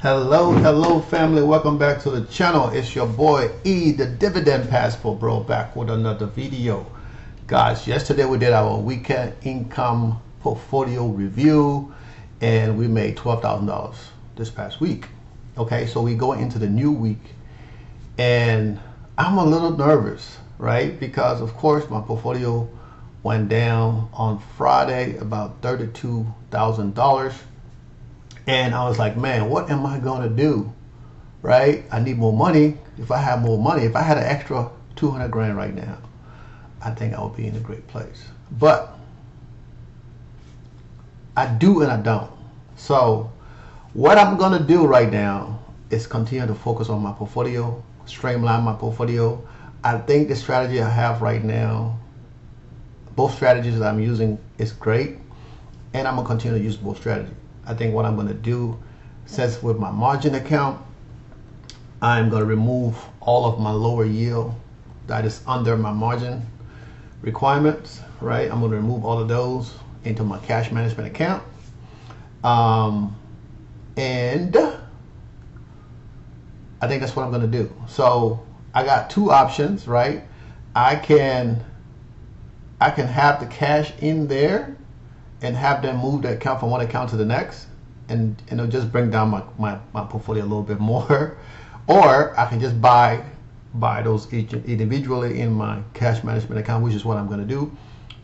Hello family, welcome back to the channel. It's your boy E, the Dividend Passport Bro, back with another video. Guys, yesterday we did our weekend income portfolio review and we made $12,000 this past week. Okay, so we go into the new week and I'm a little nervous, right? Because of course my portfolio went down on Friday about $32,000. And I was like, man, what am I going to do? Right? I need more money. If I had more money, if I had an extra 200 grand right now, I think I would be in a great place. But I do and I don't. So what I'm going to do right now is continue to focus on my portfolio, streamline my portfolio. I think the strategy I have right now, both strategies that I'm using is great. And I'm going to continue to use both strategies. I think what I'm going to do, since with my margin account, I'm going to remove all of my lower yield that is under my margin requirements, right? I'm going to remove all of those into my cash management account. And I think that's what I'm going to do. So I got two options, right? I can have the cash in there and have them move the account from one account to the next, and it'll just bring down my portfolio a little bit more. Or I can just buy those individually in my cash management account, which is what I'm going to do.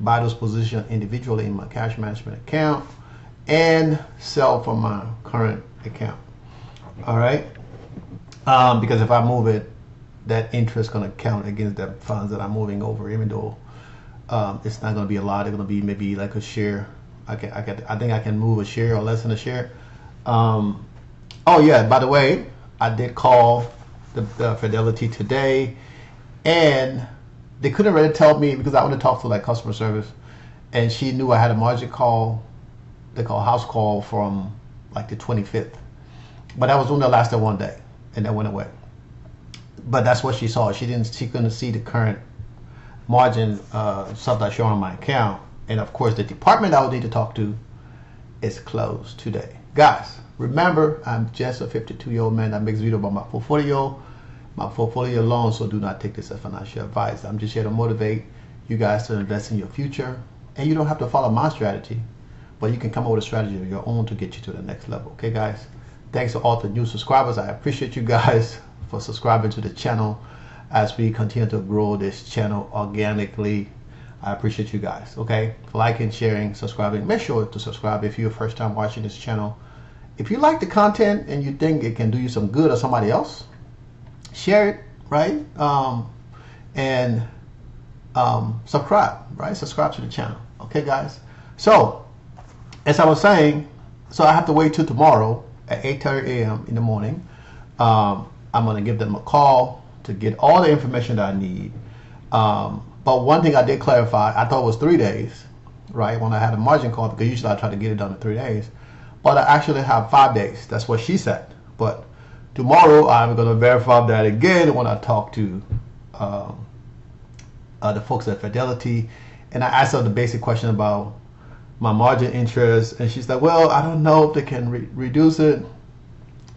Buy those positions individually in my cash management account and sell from my current account. All right, because if I move it, that interest is going to count against the funds that I'm moving over, even though it's not going to be a lot. It's going to be maybe like a share. I think I can move a share or less than a share. Oh yeah, by the way, I did call the Fidelity today, and they couldn't really tell me because I want to talk to like customer service, and she knew I had a margin call. They call house call from like the 25th, but that was only lasted one day, and that went away. But that's what she saw. She couldn't see the current margin stuff that's showing on my account. And of course, the department I would need to talk to is closed today. Guys, remember, I'm just a 52-year-old man that makes video about my portfolio alone, so do not take this as financial advice. I'm just here to motivate you guys to invest in your future. And you don't have to follow my strategy, but you can come up with a strategy of your own to get you to the next level. Okay, guys? Thanks to all the new subscribers. I appreciate you guys for subscribing to the channel as we continue to grow this channel organically. I appreciate you guys. Okay, liking, sharing, subscribing. Make sure to subscribe if you're first time watching this channel. If you like the content and you think it can do you some good or somebody else, share it, right? And subscribe, right? Subscribe to the channel. Okay, guys. So as I was saying, so I have to wait till tomorrow at 8:30 a.m. in the morning. I'm gonna give them a call to get all the information that I need. But one thing I did clarify, I thought it was 3 days, right? When I had a margin call, because usually I try to get it done in 3 days. But I actually have 5 days. That's what she said. But tomorrow I'm going to verify that again when I talk to the folks at Fidelity. And I asked her the basic question about my margin interest. And she's like, well, I don't know if they can reduce it.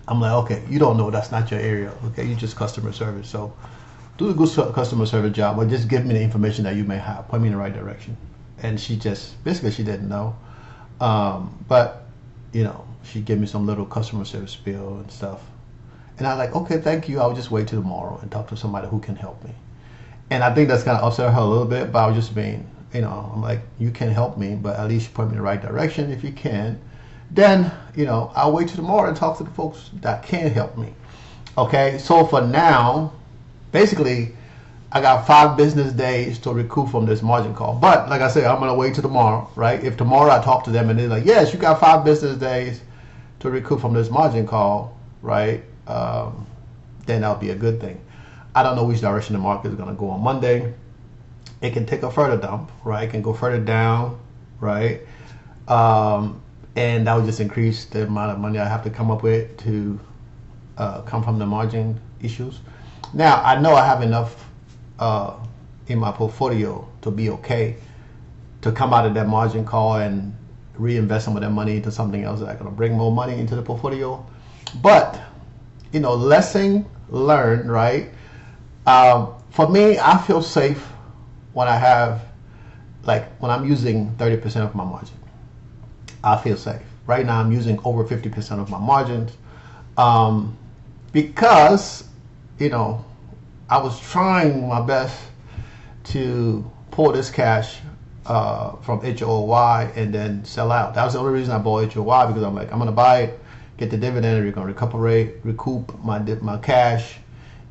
I'm like, okay, you don't know. That's not your area. Okay, you're just customer service. So do a good customer service job, or just give me the information that you may have. Point me in the right direction. And she just, basically she didn't know. But, you know, she gave me some little customer service spiel and stuff. And I was like, okay, thank you. I'll just wait till tomorrow and talk to somebody who can help me. And I think that's kind of upset her a little bit, but I was just being, you know, I'm like, you can help me, but at least point me in the right direction if you can. Then, you know, I'll wait till tomorrow and talk to the folks that can help me. Okay, so for now, basically, I got 5 business days to recoup from this margin call. But like I said, I'm gonna wait till tomorrow, right? If tomorrow I talk to them and they're like, yes, you got 5 business days to recoup from this margin call, right? Then that'll be a good thing. I don't know which direction the market is gonna go on Monday. It can take a further dump, right? It can go further down, right? And that would just increase the amount of money I have to come up with to come from the margin issues. Now, I know I have enough in my portfolio to be okay to come out of that margin call and reinvest some of that money into something else that's going to bring more money into the portfolio. But lesson learned, right? For me, I feel safe when I have, like, when I'm using 30% of my margin. I feel safe. Right now, I'm using over 50% of my margins, because I was trying my best to pull this cash from HOY and then sell out. That was the only reason I bought HOY, because I'm like, I'm gonna buy it, get the dividend, we're gonna recoup my cash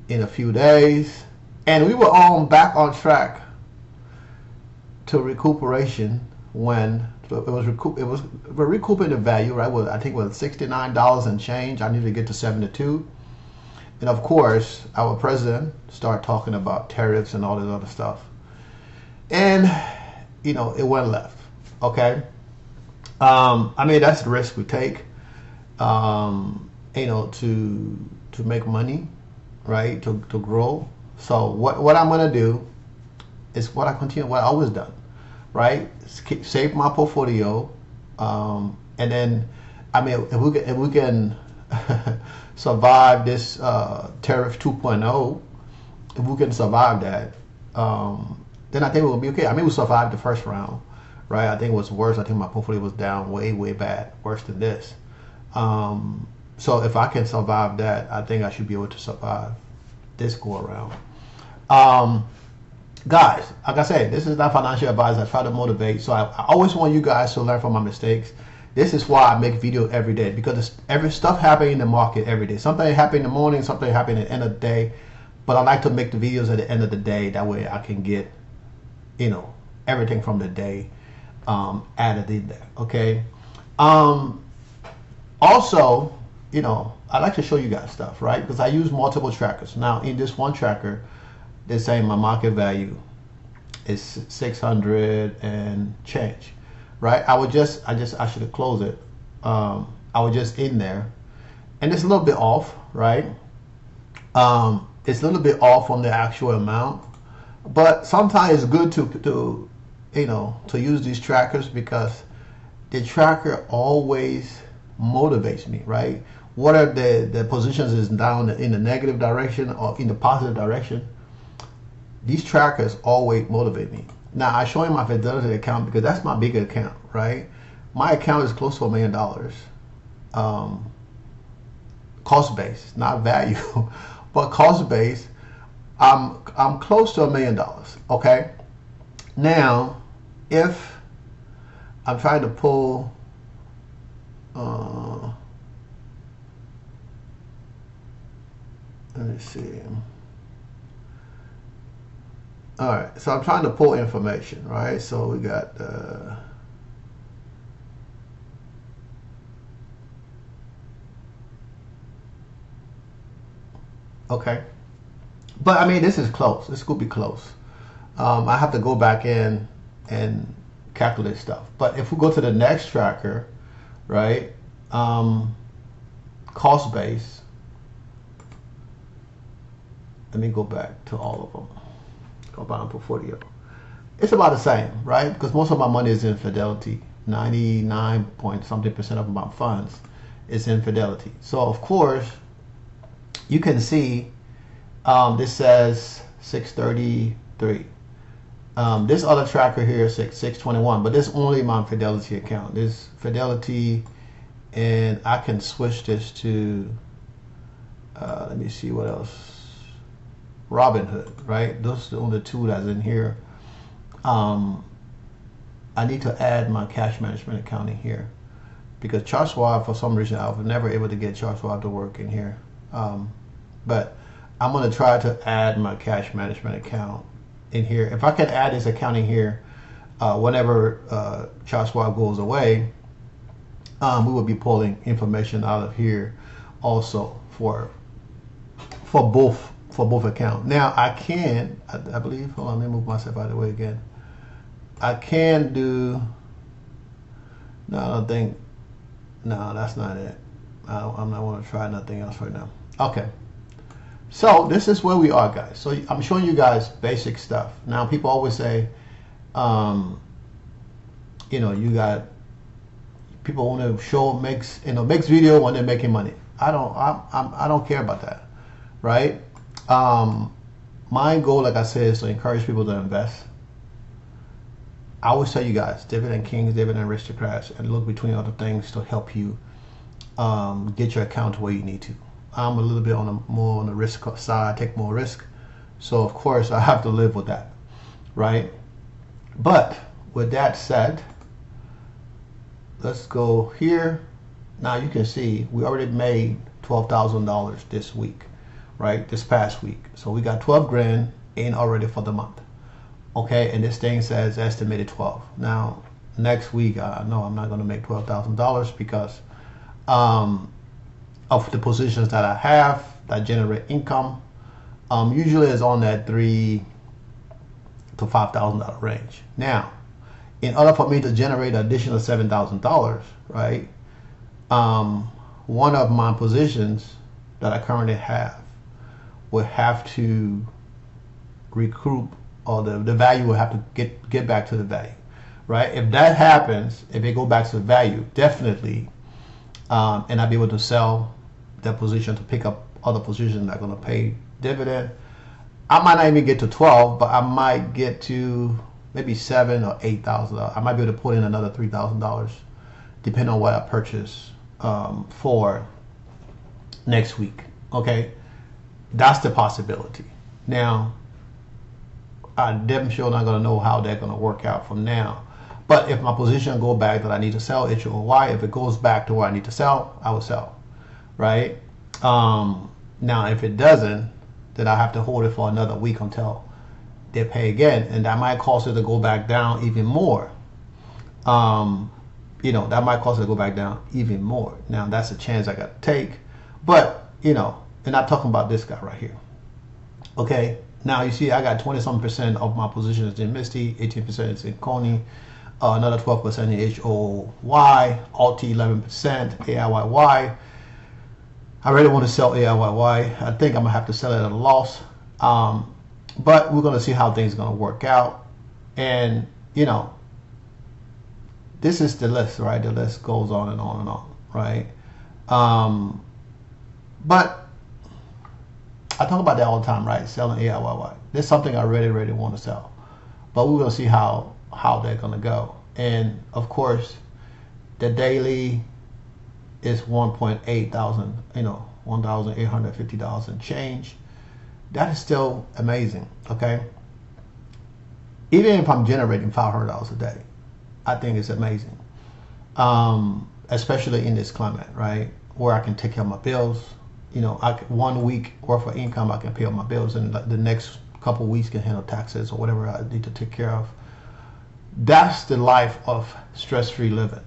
in a few days, and we were back on track to recuperation when we're recouping the value, right? I think it was $69 and change. I needed to get to 72. And of course, our president started talking about tariffs and all this other stuff. And, it went left. Okay. I mean, that's the risk we take, to make money, right? To grow. So what I'm going to do is what I always done, right? Save my portfolio. And then, I mean, if we can survive this tariff 2.0, if we can survive that, then I think we'll be okay. I mean, we survived the first round, right? I think it was worse. I think my portfolio was down way bad, worse than this. So if I can survive that, I think I should be able to survive this go around. Guys, like I said, this is not financial advice. I try to motivate. So I always want you guys to learn from my mistakes. This is why I make video every day, because every stuff happening in the market every day. Something happen in the morning, something happen at the end of the day. But I like to make the videos at the end of the day. That way I can get, everything from the day added in there. Okay. Also, I like to show you guys stuff, right? Because I use multiple trackers. Now in this one tracker, they're saying my market value is 600 and change, right? I should have closed it. I was just in there, and it's a little bit off, right? It's a little bit off from the actual amount, but sometimes it's good to use these trackers, because the tracker always motivates me, right? What are the positions is down in the negative direction or in the positive direction? These trackers always motivate me. Now I show you my Fidelity account because that's my bigger account, right? My account is close to $1 million. Cost base, not value, but cost base. I'm close to $1 million. Okay. Now, if I'm trying to pull, let me see. All right, so I'm trying to pull information, right? So we got okay, but I mean, this is close. This could be close. I have to go back in and calculate stuff. But if we go to the next tracker, right? Cost base. Let me go back to all of them. Go back on portfolio. It's about the same, right? Because most of my money is in Fidelity. 99 point something percent of my funds is in Fidelity. So of course, you can see this says 633. This other tracker here is 621, but this is only my Fidelity account. This Fidelity, and I can switch this to, let me see what else. Robinhood, right? Those are the only two that's in here. I need to add my cash management account in here, because ChartSwap, for some reason, I was never able to get ChartSwap to work in here. But I'm going to try to add my cash management account in here. If I can add this account in here, whenever ChartSwap goes away, we will be pulling information out of here also for both accounts. Now I can, I believe, hold on, let me move myself out of the way again. I can do, no, I don't think, no, that's not it. I'm not going to try nothing else right now. Okay. So this is where we are, guys. So I'm showing you guys basic stuff. Now people always say, you got, people want to show makes video when they're making money. I don't care about that, right? My goal, like I said, is to encourage people to invest. I always tell you guys, dividend kings, dividend aristocrats, and look between other things to help you get your account to where you need to. I'm a little bit more on the risk side, I take more risk. So of course I have to live with that, right? But with that said, let's go here. Now you can see we already made $12,000 this week, right? This past week. So we got 12 grand in already for the month. Okay, and this thing says estimated 12. Now next week, I know I'm not going to make $12,000 because of the positions that I have that generate income. Usually it's on that $3,000 to $5,000 range. Now, in order for me to generate an additional $7,000, right? One of my positions that I currently have would have to recoup, or the value will have to get back to the value, right? If that happens, if it go back to the value, definitely, and I'll be able to sell that position to pick up other positions that are going to pay dividend. I might not even get to 12, but I might get to maybe $7,000 or $8,000. I might be able to put in another $3,000, depending on what I purchase for next week. Okay, that's the possibility. Now, I'm damn sure not going to know how they're going to work out from now. But if my position go back that I need to sell H or Y, if it goes back to where I need to sell, I will sell, right? Now, if it doesn't, then I have to hold it for another week until they pay again, and that might cause it to go back down even more. That might cause it to go back down even more. Now, that's a chance I got to take, but and I'm talking about this guy right here. Okay, now you see I got 20-something% of my positions in Misty, 18% is in Coney, another 12% in HOY, Alt 11%, AIYY. I really want to sell AIYY. I think I'm gonna have to sell it at a loss, but we're gonna see how things are gonna work out. And this is the list, right? The list goes on and on and on, right? But I talk about that all the time, right? Selling AIYY. This is something I really want to sell, but we're gonna see how they're gonna go. And of course, the daily is 1.8 thousand, $1,850 and change. That is still amazing. Okay, even if I'm generating $500 a day, I think it's amazing. Especially in this climate, right, where I can take care of my bills. 1 week worth of income, I can pay all my bills, and the next couple of weeks can handle taxes or whatever I need to take care of. That's the life of stress-free living.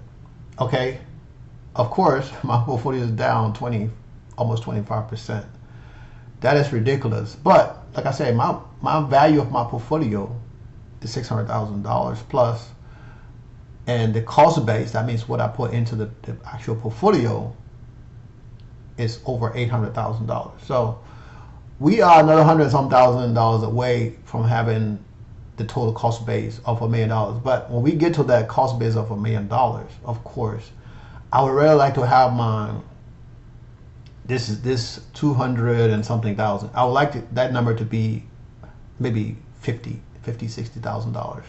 Okay, of course, my portfolio is down almost 25%. That is ridiculous. But like I said, my value of my portfolio is $600,000 plus, and the cost base, that means what I put into the actual portfolio, is over $800,000. So we are another $100,000 away from having the total cost base of $1 million. But when we get to that cost base of $1 million, of course, I would really like to have this 200 and something thousand. I would like that number to be maybe $60,000.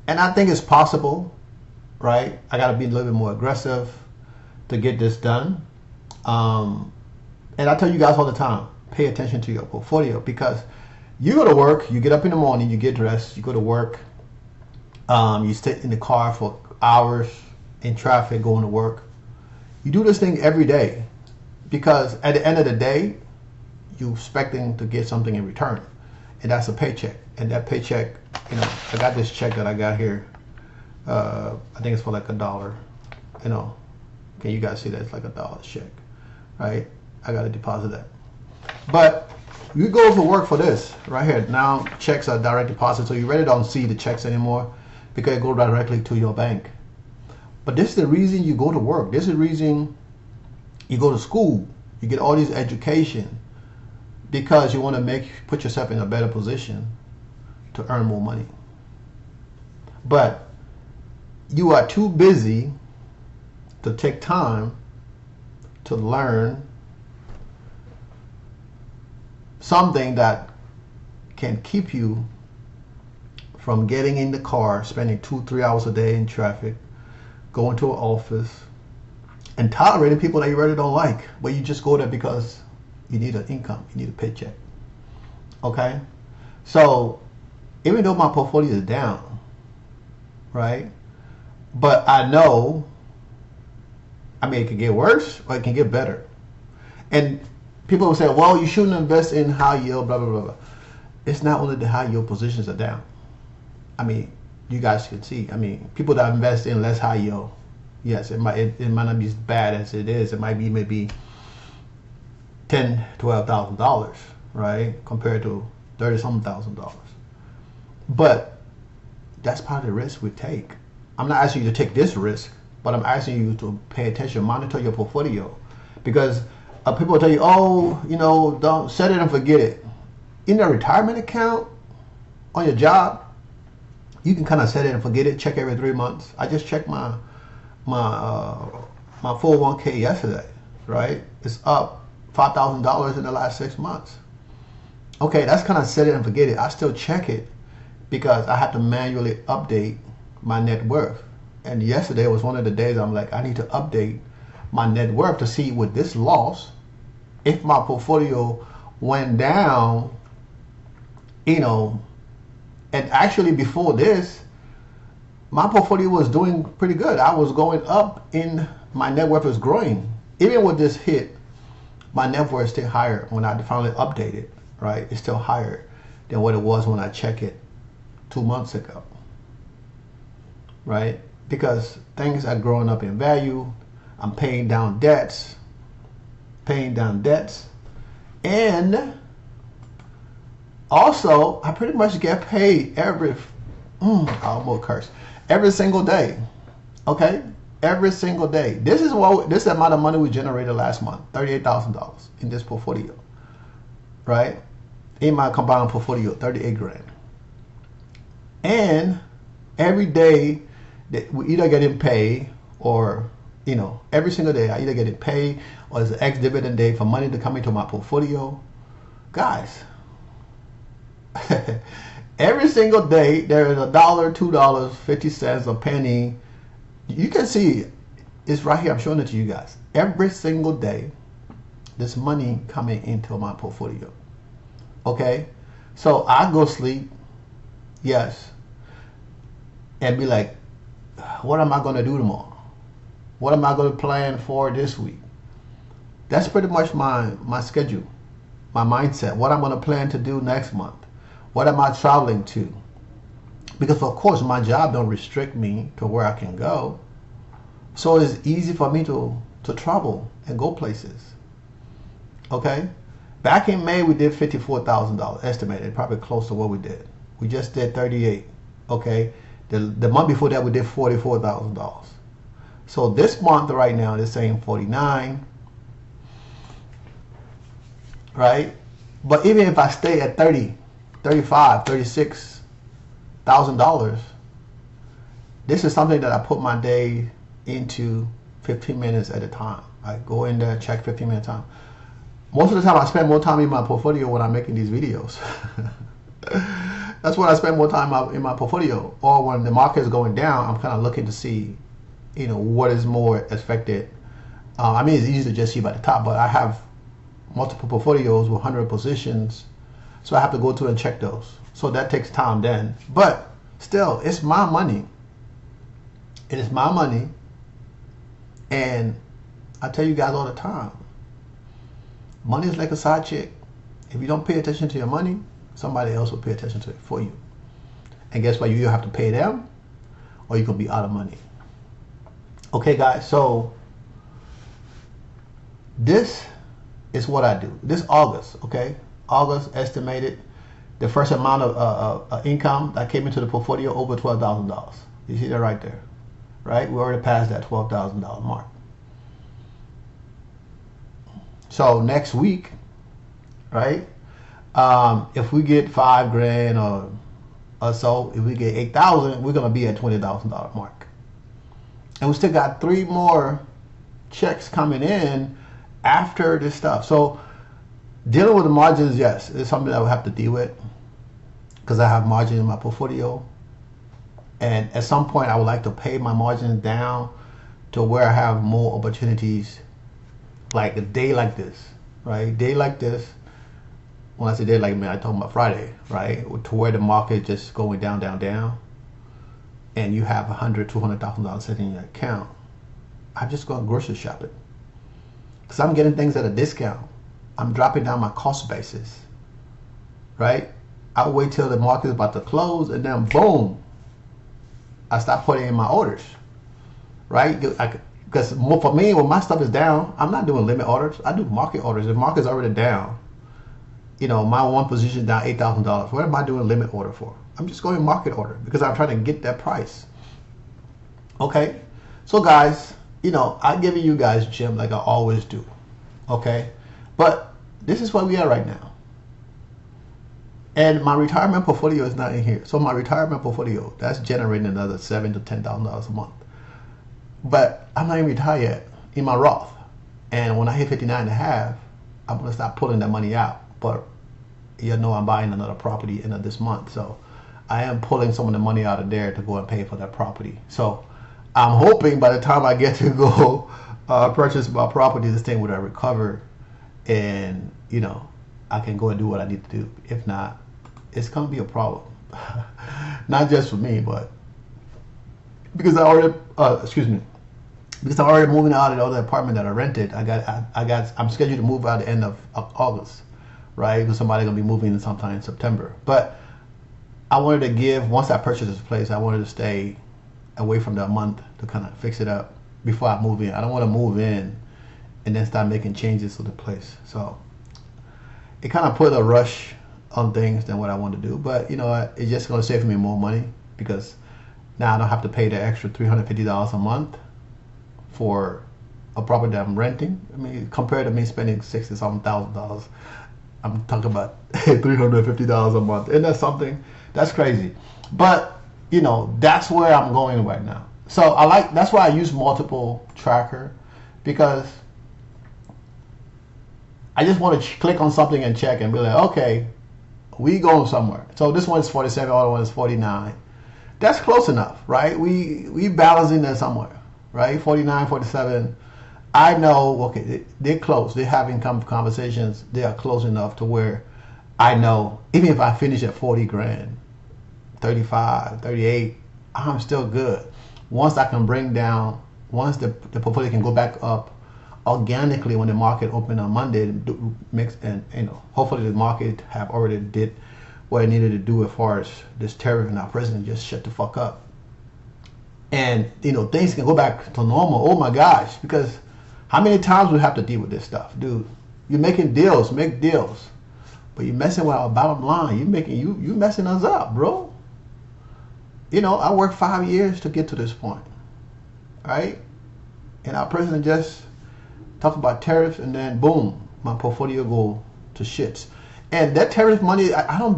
And I think it's possible, right? I got to be a little bit more aggressive to get this done. And I tell you guys all the time, pay attention to your portfolio, because you go to work, you get up in the morning, you get dressed, you go to work, you sit in the car for hours in traffic going to work. You do this thing every day, because at the end of the day, you're expecting to get something in return, and that's a paycheck. And that paycheck, I got this check that I got here. I think it's for like $1. Can you guys see that? It's like $1 check, right? I got to deposit that. But you go to work for this right here. Now checks are direct deposit, so you really don't see the checks anymore because it goes directly to your bank. But this is the reason you go to work. This is the reason you go to school. You get all this education because you want to put yourself in a better position to earn more money. But you are too busy to take time to learn something that can keep you from getting in the car, spending 2-3 hours a day in traffic, going to an office, and tolerating people that you really don't like, but you just go there because you need an income, you need a paycheck. Okay? So, even though my portfolio is down, right? But I know, I mean, it can get worse or it can get better. And people will say, well, you shouldn't invest in high yield, blah, blah, blah, blah. It's not only the high yield positions are down. I mean, you guys can see, I mean, people that invest in less high yield, yes, it might not be as bad as it is. It might be maybe $10,000, $12,000, right? Compared to $30-something thousand. But that's part of the risk we take. I'm not asking you to take this risk, but I'm asking you to pay attention, monitor your portfolio. Because people tell you, oh, you know, don't set it and forget it. In a retirement account, on your job, you can kind of set it and forget it, check every 3 months. I just checked my 401k yesterday, right? It's up $5,000 in the last 6 months. Okay, that's kind of set it and forget it. I still check it because I have to manually update my net worth. And yesterday was one of the days I'm like, I need to update my net worth to see with this loss, if my portfolio went down, you know, and actually before this, my portfolio was doing pretty good. I was going up in my net worth is growing. Even with this hit, my net worth is still higher when I finally update it, right? It's still higher than what it was when I checked it 2 months ago, right? Because things are growing up in value. I'm paying down debts, and also I pretty much get paid every, I almost cursed, every single day, okay? Every single day. This is the amount of money we generated last month, $38,000 in this portfolio, right? In my combined portfolio, 38 grand. And every day that we either getting paid or, you know, every single day I either getting paid or it's an ex-dividend day for money to come into my portfolio. Guys, every single day there is $1, $2, 50 cents, a penny. You can see it's right here. I'm showing it to you guys. Every single day, there's money coming into my portfolio. Okay, so I go sleep, yes, and be like, what am I going to do tomorrow? What am I going to plan for this week? That's pretty much my schedule, my mindset. What I'm going to plan to do next month. What am I traveling to? Because of course my job don't restrict me to where I can go. So it's easy for me to travel and go places. Okay? Back in May we did $54,000 estimated, probably close to what we did. We just did 38. Okay? The month before that we did $44,000. So this month right now they're saying 49. Right? But even if I stay at 30, 35, $36,000, this is something that I put my day into 15 minutes at a time. I go in there, check 15 minutes time. Most of the time I spend more time in my portfolio when I'm making these videos. That's when I spend more time in my portfolio. Or when the market is going down, I'm kind of looking to see, you know, what is more affected. I mean, it's easy to just see by the top, but I have multiple portfolios with 100 positions, so I have to go through and check those. So that takes time then. But still, it's my money. It is my money. And I tell you guys all the time, money is like a side chick. If you don't pay attention to your money, somebody else will pay attention to it for you. And guess what? You either have to pay them or you can be out of money. Okay, guys, so this is what I do. This August, okay? August estimated the first amount of income that came into the portfolio over $12,000. You see that right there, right? We already passed that $12,000 mark. So next week, right? If we get $5 grand or so, if we get 8,000, we're gonna be at $20,000 mark. And we still got 3 more checks coming in after this stuff. So dealing with the margins, yes, it's something I would have to deal with because I have margin in my portfolio. And at some point, I would like to pay my margins down to where I have more opportunities, like a day like this, right? Day like this. When I say day like, man, I talk about Friday, right? To where the market just going down, down, down, and you have $100,000, $200,000 sitting in your account. I'm just going grocery shopping because I'm getting things at a discount. I'm dropping down my cost basis, right? I'll wait till the market is about to close, and then boom, I start putting in my orders, right? Because for me, when my stuff is down, I'm not doing limit orders. I do market orders. If market's already down, you know, my one position down $8,000. What am I doing limit order for? I'm just going market order because I'm trying to get that price. Okay, so guys, you know, I'm giving you guys gem like I always do. Okay, but this is where we are right now. And my retirement portfolio is not in here. So my retirement portfolio, that's generating another $7,000 to $10,000 a month. But I'm not even retired yet in my Roth. And when I hit 59 and a half, I'm gonna start pulling that money out. But you know, I'm buying another property end of this month. So I am pulling some of the money out of there to go and pay for that property. So I'm hoping by the time I get to go purchase my property, this thing would have recovered, and you know, I can go and do what I need to do. If not, it's gonna be a problem. Not just for me, but because I already, because I'm already moving out of the other apartment that I rented. I'm scheduled to move out at the end of August, right? Because somebody's gonna be moving in sometime in September. But I wanted to give, once I purchased this place, I wanted to stay away from that month to kind of fix it up before I move in. I don't want to move in and then start making changes to the place. So it kind of put a rush on things than what I want to do. But you know what? It's just going to save me more money because now I don't have to pay the extra $350 a month for a property that I'm renting. I mean, compared to me spending $60,000, I'm talking about $350 a month. Isn't that something? That's crazy. But you know, that's where I'm going right now. So that's why I use multiple tracker, because I just want to click on something and check and be like, okay, we going somewhere. So this one is 47, the other one is 49. That's close enough, right? We balancing there somewhere, right? 49, 47. I know, okay, they're close. They're having conversations. They are close enough to where I know, even if I finish at 40 grand, 35, 38, I'm still good. Once I can bring down, once the portfolio can go back up organically when the market opened on Monday, and you know, hopefully the market have already did what it needed to do as far as this tariff, and our president just shut the fuck up. And you know, things can go back to normal. Oh my gosh, because how many times we have to deal with this stuff, dude? You're making deals, make deals, but you're messing with our bottom line. You messing us up, bro. You know, I worked 5 years to get to this point, right? And our president just talked about tariffs, and then boom, my portfolio go to shits. And that tariff money, I don't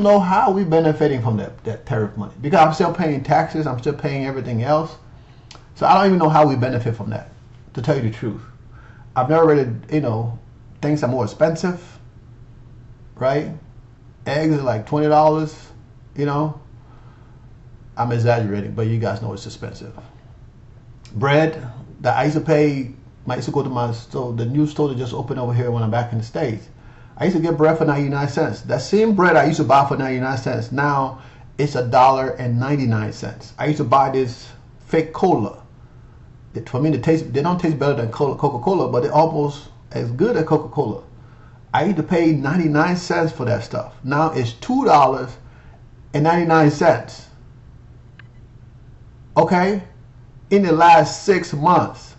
know how we benefiting from that tariff money, because I'm still paying taxes, I'm still paying everything else. So I don't even know how we benefit from that, to tell you the truth. I've never really, you know, things are more expensive, right? Eggs are like $20, you know. I'm exaggerating, but you guys know it's expensive. Bread that I used to pay, I used to go to my store, the new store that just opened over here when I'm back in the States. I used to get bread for 99 cents. That same bread I used to buy for 99 cents, now it's $1.99. I used to buy this fake cola. For me, they don't taste better than Coca-Cola, but they're almost as good as Coca-Cola. I used to pay 99 cents for that stuff. Now it's $2.99. Okay, in the last 6 months.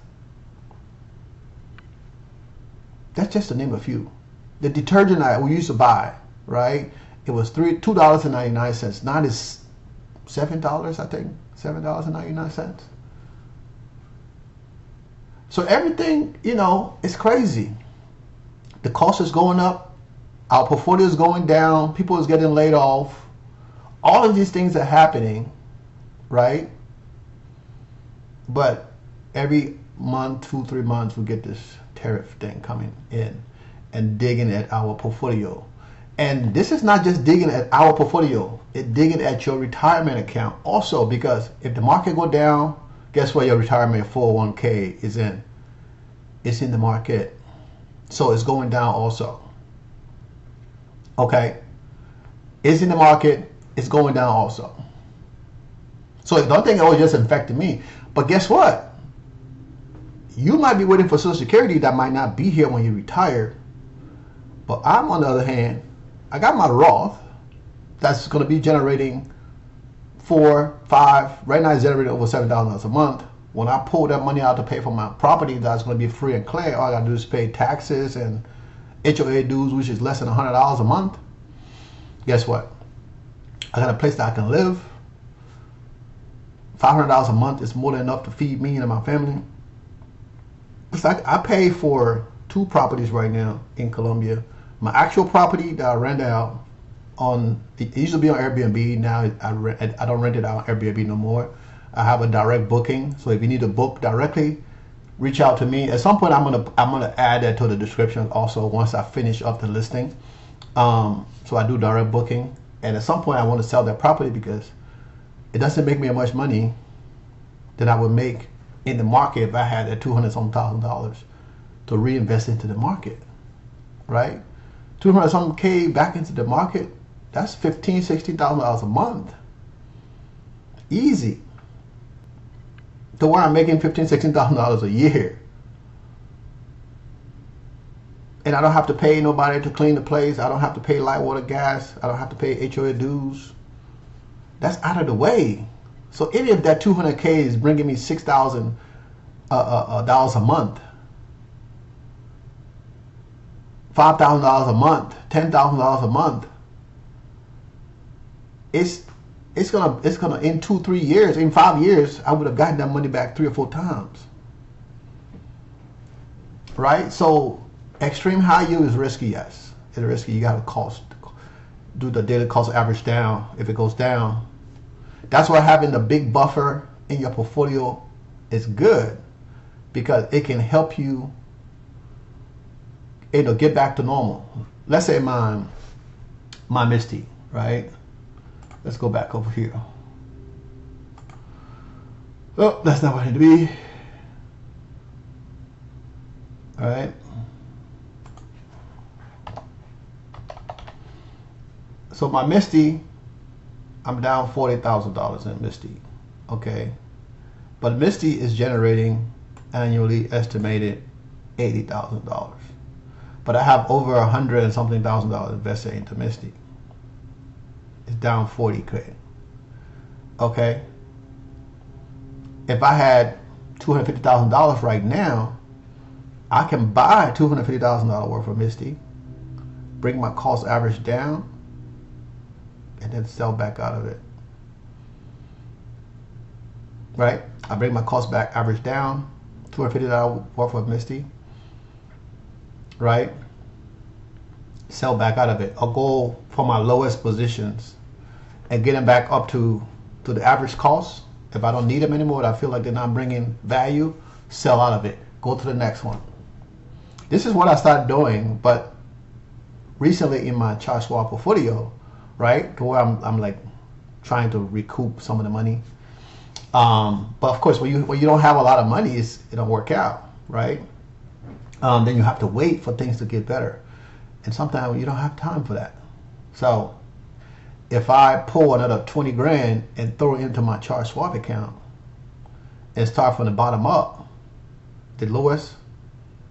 That's just to name a few. The detergent we used to buy, right? It was $2.99. Now it's $7, I think. $7.99. So everything, you know, it's crazy. The cost is going up. Our portfolio is going down. People is getting laid off. All of these things are happening, right? But every month, 2-3 months, we get this tariff thing coming in and digging at our portfolio. And this is not just digging at our portfolio, it's digging at your retirement account also, because if the market go down, guess where your retirement 401k is in? It's in the market. So it's going down also. Okay? It's in the market, it's going down also. So don't think it was just affecting me. But guess what? You might be waiting for Social Security that might not be here when you retire. But I'm, on the other hand, I got my Roth that's going to be generating 4, 5, right now it's generating over $7,000 a month. When I pull that money out to pay for my property that's going to be free and clear, all I got to do is pay taxes and HOA dues, which is less than $100 a month. Guess what? I got a place that I can live. $500 a month is more than enough to feed me and my family. It's like I pay for 2 properties right now in Colombia. My actual property that I rent out on, it used to be on Airbnb. Now I don't rent it out on Airbnb no more. I have a direct booking. So if you need to book directly, reach out to me. At some point, I'm gonna add that to the description also once I finish up the listing. So I do direct booking, and at some point I want to sell that property because it doesn't make me as much money that I would make in the market if I had that $200,000 to reinvest into the market, right? 200-something K back into the market, that's $15,000, $16,000 a month. Easy. To where I'm making $15,000, $16,000 a year. And I don't have to pay nobody to clean the place. I don't have to pay light, water, gas. I don't have to pay HOA dues. That's out of the way. So even if that 200K is bringing me $6,000 a month, $5,000 a month, $10,000 a month, it's gonna in 2-3 years, in 5 years, I would have gotten that money back 3 or 4 times, right? So extreme high yield is risky, yes, it's risky. You got to do the daily cost average down. If it goes down, that's why having the big buffer in your portfolio is good, because it can help you, get back to normal. Let's say my Misty, right? Let's go back over here. Oh, that's not what I need to be. All right. So my Misty, I'm down $40,000 in Misty. Okay. But Misty is generating annually estimated $80,000. But I have over $100 and something thousand invested into Misty. It's down 40K. Okay. If I had $250,000 right now, I can buy $250,000 worth of Misty, bring my cost average down, and then sell back out of it. Right? I bring my cost back average down, $250 worth of Misty, right? Sell back out of it. I'll go for my lowest positions and get them back up to the average cost. If I don't need them anymore, I feel like they're not bringing value, sell out of it. Go to the next one. This is what I started doing, but recently in my charge swap portfolio, right? To where I'm like trying to recoup some of the money. But of course, when you don't have a lot of money, it don't work out, right? Then you have to wait for things to get better. And sometimes you don't have time for that. So if I pull another 20 grand and throw it into my charge swap account and start from the bottom up, the lowest,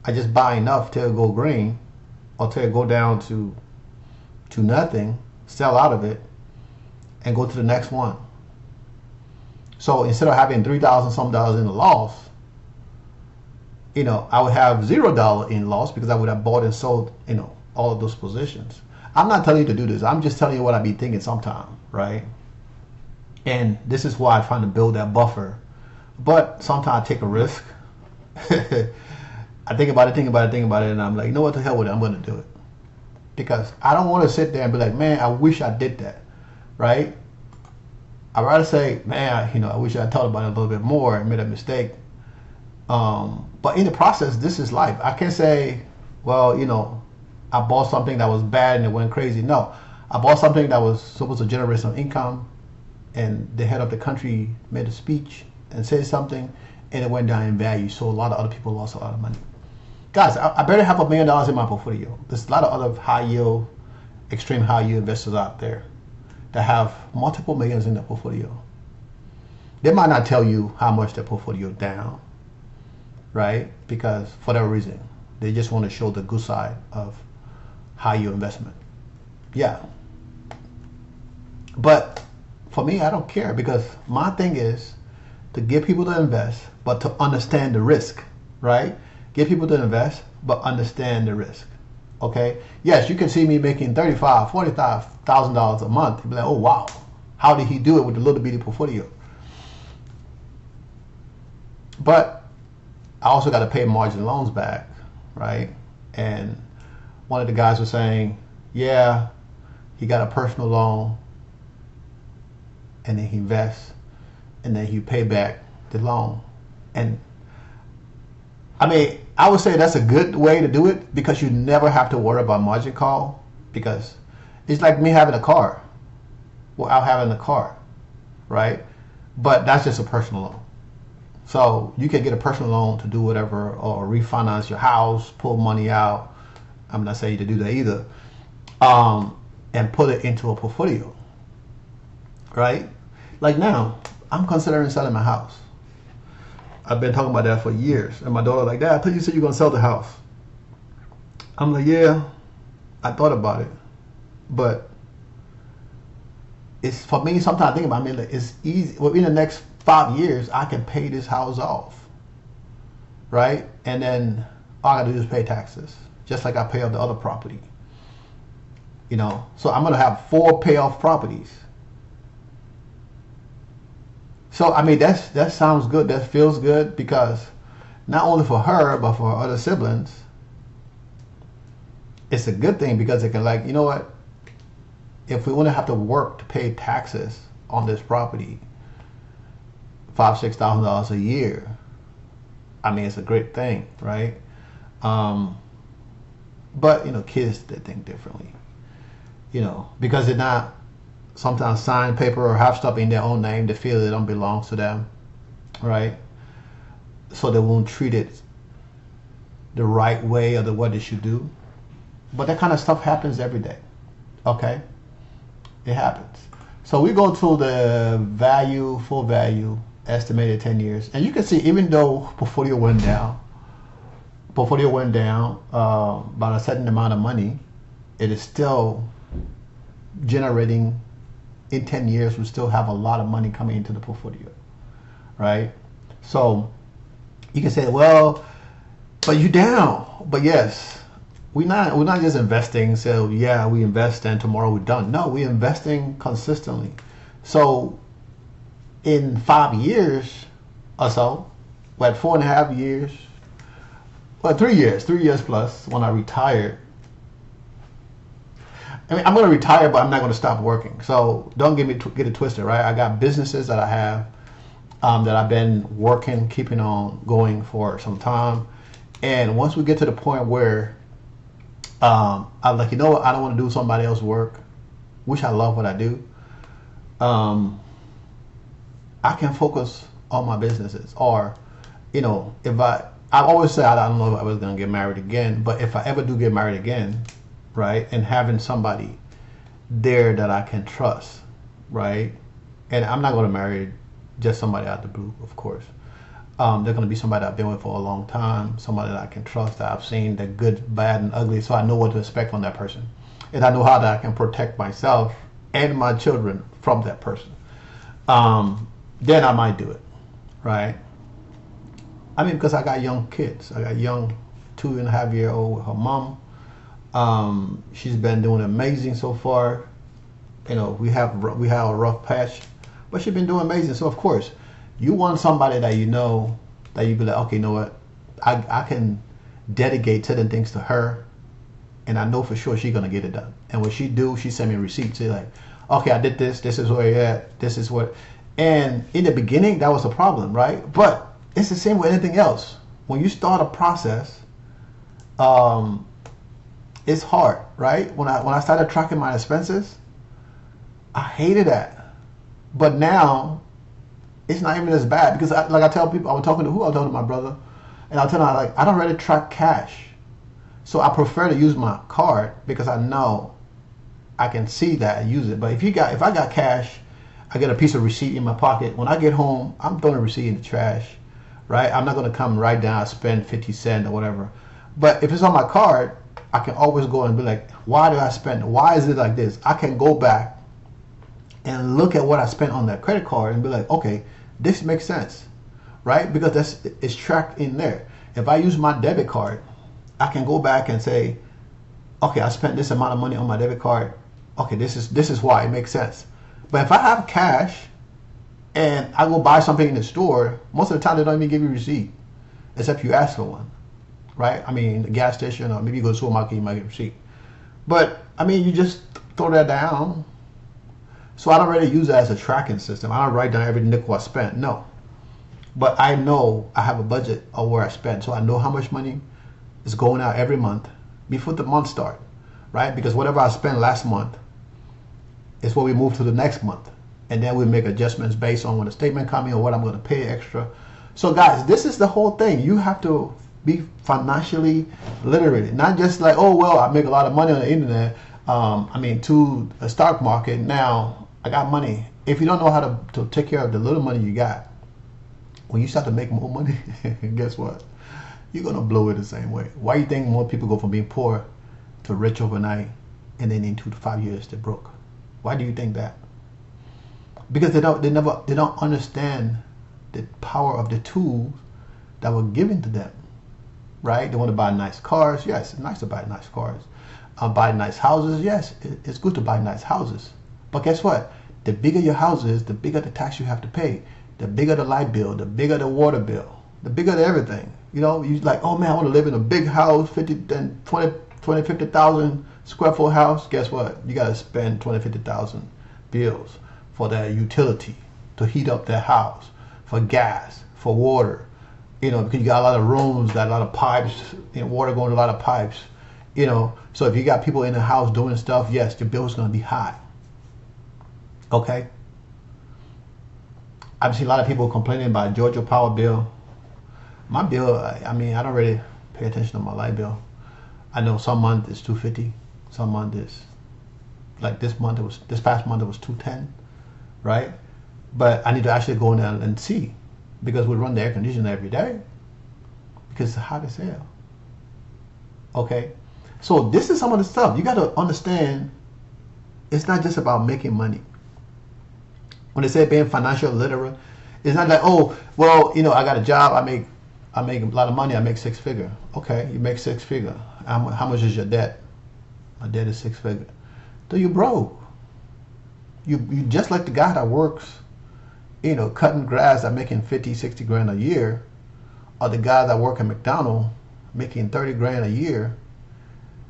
I just buy enough till it go green or till it go down to nothing, sell out of it, and go to the next one. So instead of having $3,000 some dollars in the loss, I would have $0 in loss because I would have bought and sold, all of those positions. I'm not telling you to do this. I'm just telling you what I be thinking sometimes, right? And this is why I try to build that buffer. But sometimes I take a risk. I think about it, and I'm like, what the hell with it? I'm going to do it. Because I don't want to sit there and be like, man, I wish I did that, right? I'd rather say, man, I wish I thought about it a little bit more and made a mistake. But in the process, this is life. I can't say, well, I bought something that was bad and it went crazy. No, I bought something that was supposed to generate some income, and the head of the country made a speech and said something, and it went down in value. So a lot of other people lost a lot of money. Guys, I barely have $1 million in my portfolio. There's a lot of other high yield, extreme high yield investors out there that have multiple millions in their portfolio. They might not tell you how much their portfolio down, right? Because for that reason, they just want to show the good side of high yield investment. Yeah. But for me, I don't care, because my thing is to get people to invest, but to understand the risk, right? Get people to invest, but understand the risk. Okay? Yes, you can see me making $35,000, $45,000 a month. You'd be like, oh wow, how did he do it with a little bitty portfolio? But I also got to pay margin loans back, right? And one of the guys was saying, yeah, he got a personal loan, and then he invests, and then he pay back the loan. And I mean, I would say that's a good way to do it, because you never have to worry about margin call, because it's like me having a car without having a car, right? But that's just a personal loan. So you can get a personal loan to do whatever, or refinance your house, pull money out. I'm not saying to do that either. And put it into a portfolio, right? Like now, I'm considering selling my house. I've been talking about that for years. And my daughter like, Dad, I thought you said you're going to sell the house. I'm like, yeah, I thought about it. But it's, for me, sometimes I think about it, I mean, it's easy. Within the next 5 years, I can pay this house off, right? And then all I got to do is pay taxes, just like I pay off the other property. So I'm going to have 4 payoff properties. So, I mean, that sounds good. That feels good, because not only for her, but for her other siblings, it's a good thing, because they can, like, you know what? If we want to have to work to pay taxes on this property, $5,000, $6,000 a year, I mean, it's a great thing, right? But, kids, they think differently, because they're not sometimes sign paper or have stuff in their own name. They feel it don't belong to them, right? So they won't treat it the right way or the what they should do. But that kind of stuff happens every day, okay? It happens. So we go to the value, full value, estimated 10 years. And you can see, even though portfolio went down by a certain amount of money, it is still generating, in 10 years, we still have a lot of money coming into the portfolio, right? So you can say, well, but you're down. But yes, we're not just investing. So yeah, we invest and tomorrow we're done. No, we're investing consistently. So in 5 years or so, at 4.5 years, well, 3 years plus, when I retired. I mean, I'm going to retire, but I'm not going to stop working. So don't get it twisted, right? I got businesses that I have that I've been working, keeping on going for some time. And once we get to the point where I'm like, you know what, I don't want to do somebody else's work, which I love what I do, I can focus on my businesses. Or, if I always say, I don't know if I was going to get married again, but if I ever do get married again, right, and having somebody there that I can trust, right, and I'm not going to marry just somebody out the blue, of course. They're going to be somebody I've been with for a long time, somebody that I can trust, that I've seen the good, bad, and ugly, so I know what to expect from that person, and I know how that I can protect myself and my children from that person. Then I might do it, right? I mean, because I got young kids. I got young 2.5-year-old with her mom. She's been doing amazing so far. We have a rough patch, but she's been doing amazing. So of course, you want somebody that that you be like, okay, you know what, I can dedicate certain things to her, and I know for sure she's gonna get it done. And when she do, she send me receipts. She's like, okay, I did this. This is where you're at. This is what. And in the beginning, that was a problem, right? But it's the same with anything else. when you start a process, um, it's hard, right? When I started tracking my expenses, I hated that. But now it's not even as bad because, like I tell people, I was talking to my brother, and I tell him like I don't really track cash, so I prefer to use my card because I know I can see that and use it. But if I got cash, I get a piece of receipt in my pocket. When I get home, I'm throwing the receipt in the trash, right? I'm not gonna come right down, spend 50 cents or whatever. But if it's on my card, I can always go and be like, why did I spend? Why is it like this? I can go back and look at what I spent on that credit card and be like, okay, this makes sense, right? Because it's tracked in there. If I use my debit card, I can go back and say, okay, I spent this amount of money on my debit card. Okay, this is why it makes sense. But if I have cash and I go buy something in the store, most of the time they don't even give you a receipt, except you ask for one, right? I mean, the gas station, or maybe you go to the supermarket, you might get a receipt. But I mean, you just throw that down. So I don't really use it as a tracking system. I don't write down every nickel I spent. No. But I know I have a budget of where I spend. So I know how much money is going out every month before the month start, right? Because whatever I spent last month is what we move to the next month. And then we make adjustments based on when the statement comes in or what I'm going to pay extra. So guys, this is the whole thing. You have to be financially literate. Not just like, oh, well, I make a lot of money on the internet. To a stock market. Now I got money. If you don't know how to take care of the little money you got, when you start to make more money, guess what? You're going to blow it the same way. Why do you think more people go from being poor to rich overnight and then in 2 to 5 years they're broke? Why do you think that? Because they don't understand the power of the tools that were given to them, right? They want to buy nice cars. Yes, it's nice to buy nice cars. Buy nice houses. Yes, it's good to buy nice houses. But guess what? The bigger your house is, the bigger the tax you have to pay. The bigger the light bill, the bigger the water bill, the bigger the everything. You know, you like, oh man, I want to live in a big house, 50,000 square foot house. Guess what? You got to spend 20, 50,000 bills for that utility to heat up that house, for gas, for water. You know, because you got a lot of rooms, got a lot of pipes, water going to a lot of pipes. You know, so if you got people in the house doing stuff, yes, your bill is going to be high. Okay? I've seen a lot of people complaining about Georgia Power bill. My bill, I don't really pay attention to my light bill. I know some month it's $250, some month is like this past month it was $210, right? But I need to actually go in there and see, because we run the air conditioner every day because it's hot as hell. Okay? So this is some of the stuff. You got to understand, it's not just about making money. When they say being financial literate, it's not like, oh, well, I got a job, I make a lot of money, I make 6 figure. Okay, you make 6 figure. How much is your debt? My debt is 6 figure. So you broke. You just like the guy that works, cutting grass that making 50, 60 grand a year, or the guy that work at McDonald's making 30 grand a year.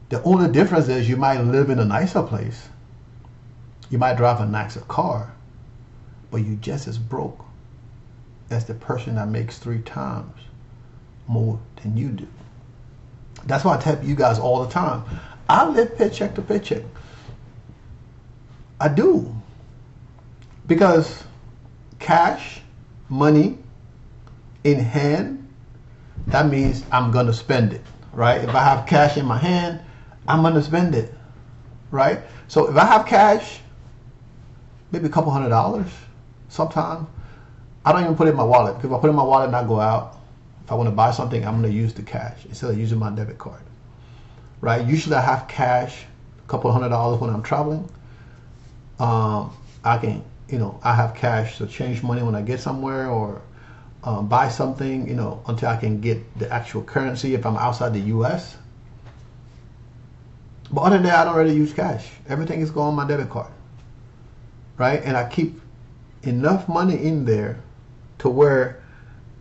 The only difference is you might live in a nicer place. You might drive a nicer car, but you just as broke as the person that makes 3 times more than you do. That's why I tell you guys all the time, I live paycheck to paycheck. I do. Because cash, money in hand, that means I'm going to spend it, right? If I have cash in my hand, I'm going to spend it, right? So if I have cash, maybe a couple $100, sometimes, I don't even put it in my wallet. Because if I put it in my wallet and I go out, if I want to buy something, I'm going to use the cash instead of using my debit card, right? Usually I have cash, a couple $100 when I'm traveling. I have cash to change money when I get somewhere, or buy something, until I can get the actual currency if I'm outside the U.S. But other than that, I don't really use cash. Everything is going on my debit card, right? And I keep enough money in there to where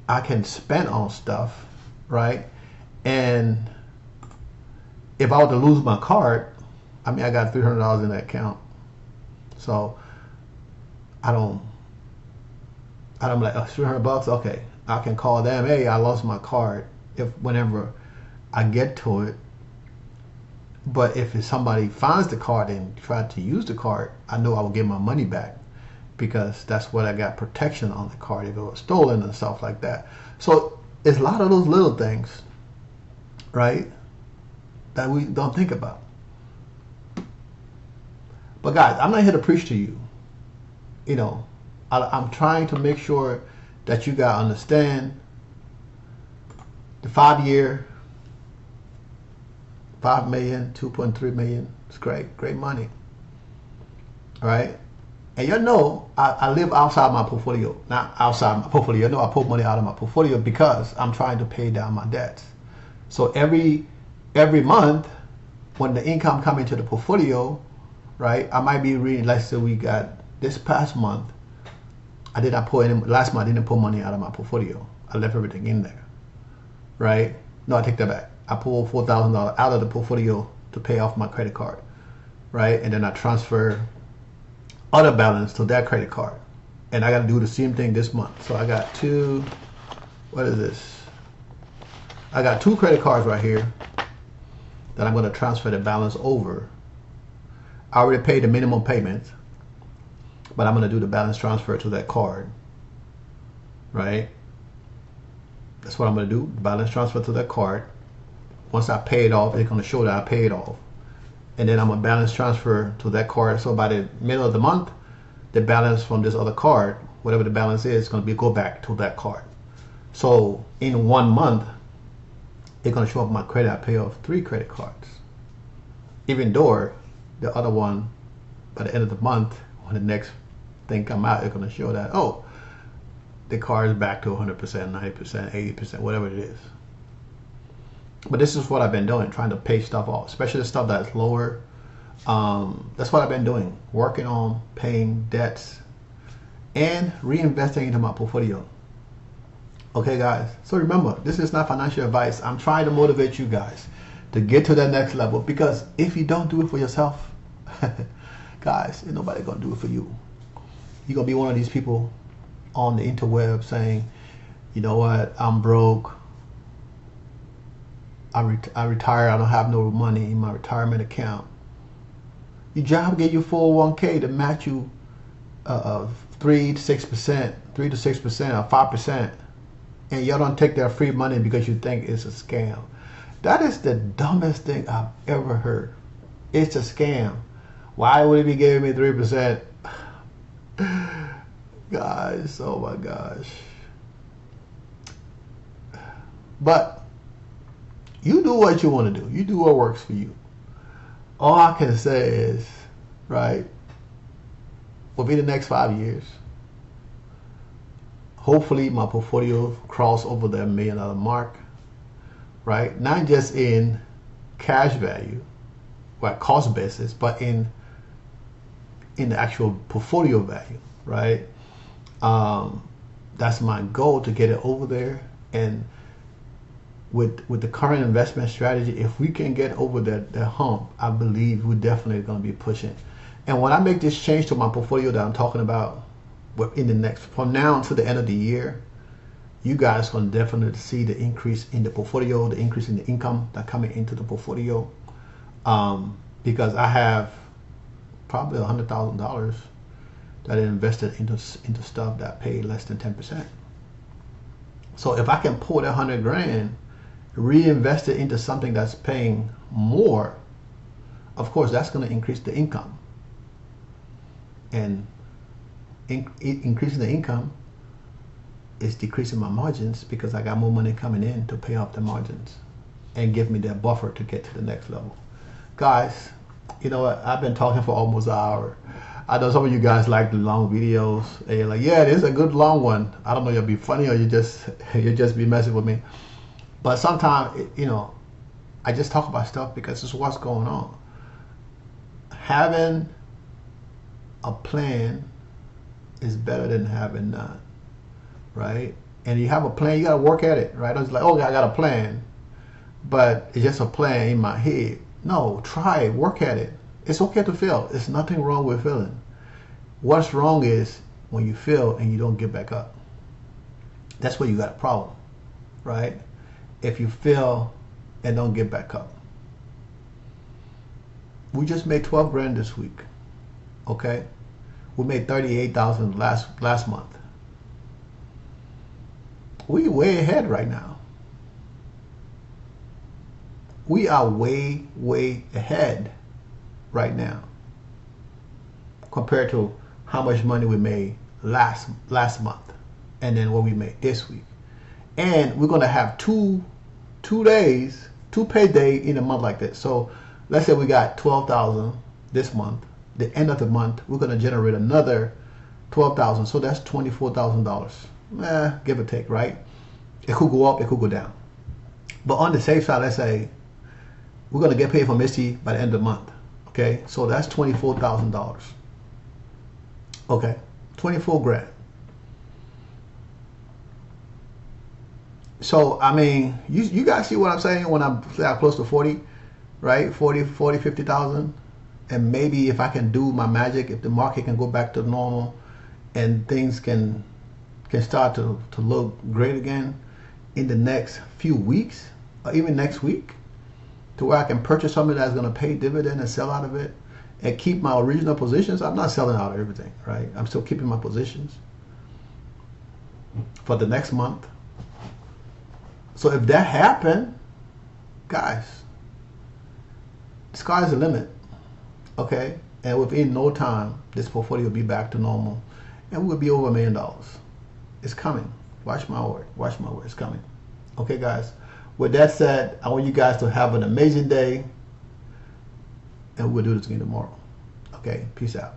I can spend on stuff, right? And if I were to lose my card, I got $300 in that account. So I'm like, oh, $300, okay. I can call them, hey, I lost my card. if whenever I get to it. But if somebody finds the card and try to use the card, I know I will get my money back, because that's what I got protection on the card if it was stolen and stuff like that. So it's a lot of those little things, right, that we don't think about. But guys, I'm not here to preach to you. You know, I'm trying to make sure that you guys understand the 5 year, 5 million, 2.3 million. It's great money. All right. And you know, I live outside my portfolio, not outside my portfolio. You know, I pull money out of my portfolio because I'm trying to pay down my debts. So every month, when the income comes into the portfolio, right, I might be reading. Let's say we got this past month, I did not pull any. Last month, I didn't pull money out of my portfolio. I left everything in there, right? No, I take that back. I pulled $4,000 out of the portfolio to pay off my credit card, right? And then I transfer other balance to that credit card, and I got to do the same thing this month. So I got two. What is this? I got 2 credit cards right here that I'm going to transfer the balance over. I already paid the minimum payment, but I'm going to do the balance transfer to that card, right? That's what I'm going to do. Balance transfer to that card. Once I pay it off, it's going to show that I paid off. And then I'm going to balance transfer to that card. So by the middle of the month, the balance from this other card, whatever the balance is going to go back to that card. So in 1 month, it's going to show up my credit. I pay off 3 credit cards. Even though the other one, by the end of the month, when the next thing come out, it's going to show that, oh, the card is back to 100%, 90%, 80%, whatever it is. But this is what I've been doing, trying to pay stuff off, especially the stuff that's lower. That's what I've been doing, working on paying debts and reinvesting into my portfolio. Okay, guys. So remember, this is not financial advice. I'm trying to motivate you guys to get to that next level, because if you don't do it for yourself, guys, ain't nobody gonna do it for you. You're gonna be one of these people on the interweb saying, you know what, I'm broke. I retired. I don't have no money in my retirement account. Your job get you 401k to match you 3 to 6%, 3 to 6% or 5%, and y'all don't take that free money because you think it's a scam. That is the dumbest thing I've ever heard. It's a scam. Why would it be giving me 3%? Guys, oh my gosh. But you do what you want to do. You do what works for you. All I can say is, right, within the next 5 years, hopefully my portfolio cross over the $1 million mark, right? Not just in cash value, or cost basis, but in the actual portfolio value, right? That's my goal, to get it over there. And with the current investment strategy, if we can get over that hump, I believe we're definitely going to be pushing. And when I make this change to my portfolio that I'm talking about, in the next, from now to the end of the year, you guys are going to definitely see the increase in the portfolio, the increase in the income that coming into the portfolio. Because I have probably $100,000 that I invested into stuff that paid less than 10%. So if I can pull that 100 grand, reinvest it into something that's paying more, of course that's going to increase the income. And increasing the income is decreasing my margins, because I got more money coming in to pay off the margins and give me that buffer to get to the next level. Guys, you know what? I've been talking for almost an hour. I know some of you guys like the long videos, and you're like, yeah, this is a good long one. I don't know, you'll be funny or you just be messing with me. But sometimes, you know, I just talk about stuff because it's what's going on. Having a plan is better than having none, right? And you have a plan, you got to work at it, right? It's like, okay, I got a plan, but it's just a plan in my head. No, try it, work at it. It's okay to fail. There's nothing wrong with failing. What's wrong is when you fail and you don't get back up. That's where you got a problem, right? if you fail and don't get back up. We just made 12 grand this week. Okay? We made 38,000 last month. We way ahead right now. We are way ahead right now compared to how much money we made last month and then what we made this week. And we're going to have two payday in a month like this. So let's say we got 12,000 this month. The end of the month, we're going to generate another 12,000. So that's $24,000. Give or take, right? It could go up, it could go down. But on the safe side, let's say we're going to get paid from Misty by the end of the month. Okay, so that's $24,000. Okay, 24 grand. So, I mean, you guys see what I'm saying when I'm close to 40, right? 40, 50,000. And maybe if I can do my magic, if the market can go back to normal and things can start to look great again in the next few weeks or even next week, to where I can purchase something that's going to pay dividend and sell out of it and keep my original positions. I'm not selling out of everything, right? I'm still keeping my positions for the next month. So if that happened, guys, the sky's the limit. Okay, and within no time, this portfolio will be back to normal, and we'll be over $1 million. It's coming. Watch my word. Watch my word. It's coming. Okay, guys. With that said, I want you guys to have an amazing day, and we'll do this again tomorrow. Okay, peace out.